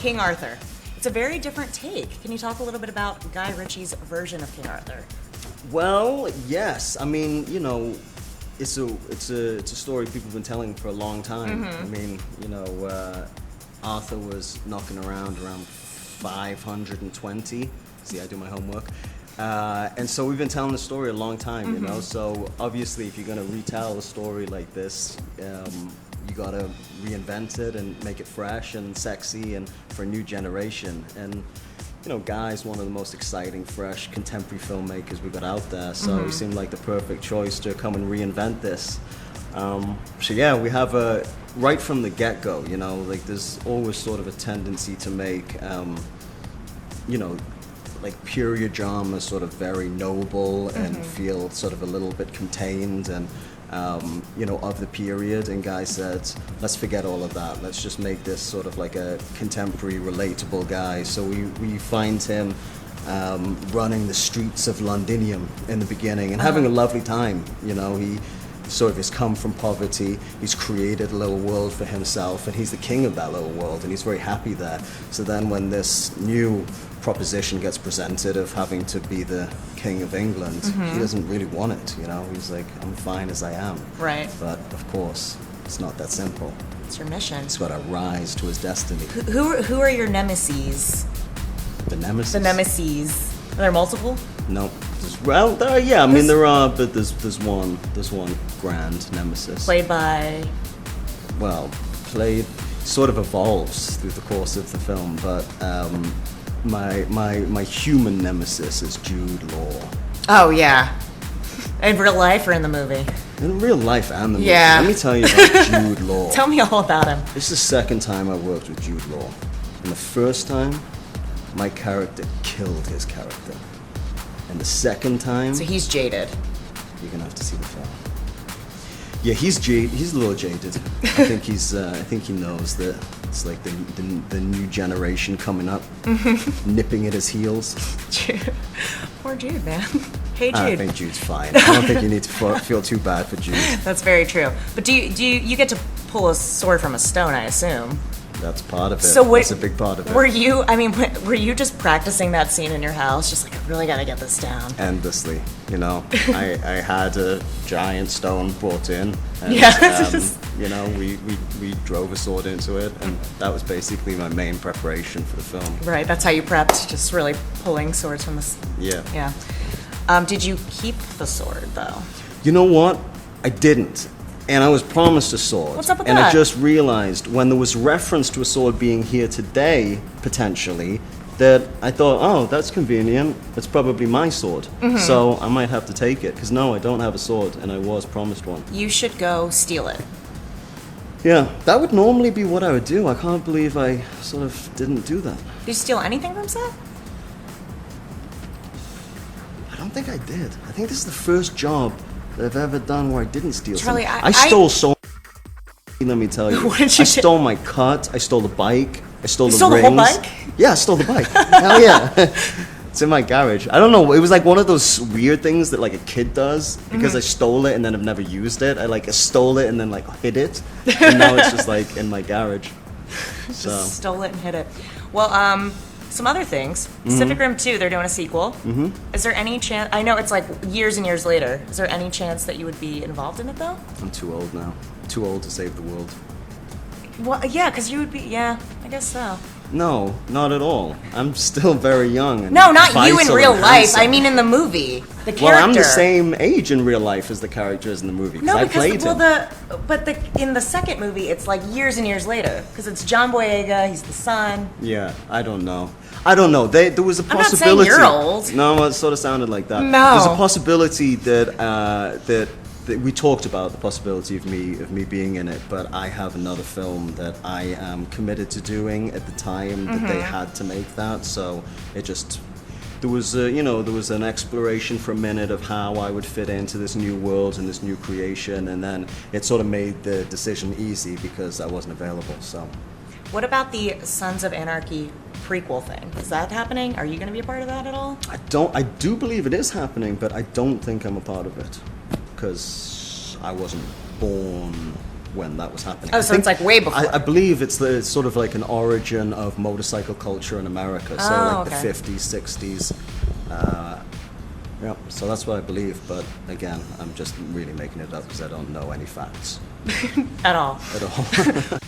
King Arthur. It's a very different take. Can you talk a little bit about Guy Ritchie's version of King Arthur? Well, yes. I mean, you know, it's a story people have been telling for a long time. I mean, you know, Arthur was knocking around 520. See, I do my homework. And so we've been telling the story a long time, you know. So obviously, if you're going to retell a story like this, you got to reinvent it and make it fresh and sexy and for a new generation. And you know, Guy's one of the most exciting, fresh, contemporary filmmakers we got out there. So he seemed like the perfect choice to come and reinvent this. So yeah, we have right from the get-go, you know, like there's always sort of a tendency to make, you know, like period drama sort of very noble and feel sort of a little bit contained and you know, of the period. And Guy said, let's forget all of that. Let's just make this sort of like a contemporary, relatable guy. So we find him running the streets of Londinium in the beginning and having a lovely time. You know, he sort of has come from poverty. He's created a little world for himself, and he's the king of that little world, and he's very happy there. So then when this new proposition gets presented of having to be the king of England, he doesn't really want it, you know. He's like, I'm fine as I am. Right. But of course, it's not that simple. It's your mission. He's got to rise to his destiny. Who are your nemeses? The nemesis? The nemeses. Are there multiple? No. Well, yeah, I mean, there are, but there's one grand nemesis. Played by? Well, sort of evolves through the course of the film, but my human nemesis is Jude Law. Oh, yeah. In real life or in the movie? In real life and the movie. Yeah. Let me tell you about Jude Law. Tell me all about him. This is the second time I worked with Jude Law. And the first time, my character killed his character. And the second time... So he's jaded. You're going to have to see the film. Yeah, he's a little jaded. I think he knows that it's like the new generation coming up, nipping at his heels. Jude. Poor Jude, man. Hey, Jude. I think Jude's fine. I don't think you need to feel too bad for Jude. That's very true. But do you get to pull a sword from a stone, I assume? That's part of it. So That's a big part of it. Were you just practicing that scene in your house? Just like, I really got to get this down. Endlessly, you know. I had a giant stone brought in. And, you know, we drove a sword into it, and that was basically my main preparation for the film. Right, that's how you prepped, just really pulling swords from the... Yeah. Yeah. Did you keep the sword, though? You know what? I didn't. And I was promised a sword. What's up with and that? I just realized when there was reference to a sword being here today, potentially, that I thought, oh, that's convenient. It's probably my sword. So I might have to take it. Because no, I don't have a sword, and I was promised one. You should go steal it. Yeah, that would normally be what I would do. I can't believe I sort of didn't do that. Did you steal anything from set? I don't think I did. I think this is the first job that I've ever done where I didn't steal Charlie, something. I stole so let me tell you. What did you I stole my cut, I stole the bike, I stole the stole rings. the whole bike? Yeah, I stole the bike. Hell yeah. It's in my garage. I don't know, it was like one of those weird things that like a kid does because I stole it and then I've never used it. I stole it and then like hid it. And now it's just like in my garage. So Just stole it and hid it. Well, some other things. Pacific Rim 2, they're doing a sequel. Is there any chance... I know it's like years and years later. Is there any chance that you would be involved in it, though? I'm too old now. Too old to save the world. Well, yeah, because you would be... Yeah, I guess so. No, not at all. I'm still very young. And No, not you in vital real and life. handsome. I mean in the movie. The character. Well, I'm the same age in real life as the characters in the movie. No, I played because him. in the second movie, it's like years and years later. Because it's John Boyega, he's the son. Yeah, I don't know. There was a I'm not possibility. saying you're old. No, it sort of sounded like that. No. There's a possibility that we talked about the possibility of me being in it, but I have another film that I am committed to doing at the time that they had to make that. So it just there was an exploration for a minute of how I would fit into this new world and this new creation, and then it sort of made the decision easy because I wasn't available. So. What about the Sons of Anarchy prequel thing? Is that happening? Are you going to be a part of that at all? I do believe it is happening, but I don't think I'm a part of it because I wasn't born when that was happening. Oh, so it's like way before. I believe it's sort of like an origin of motorcycle culture in America. So like the 50s, 60s. Yeah, so that's what I believe. But again, I'm just really making it up because I don't know any facts. At all. At all.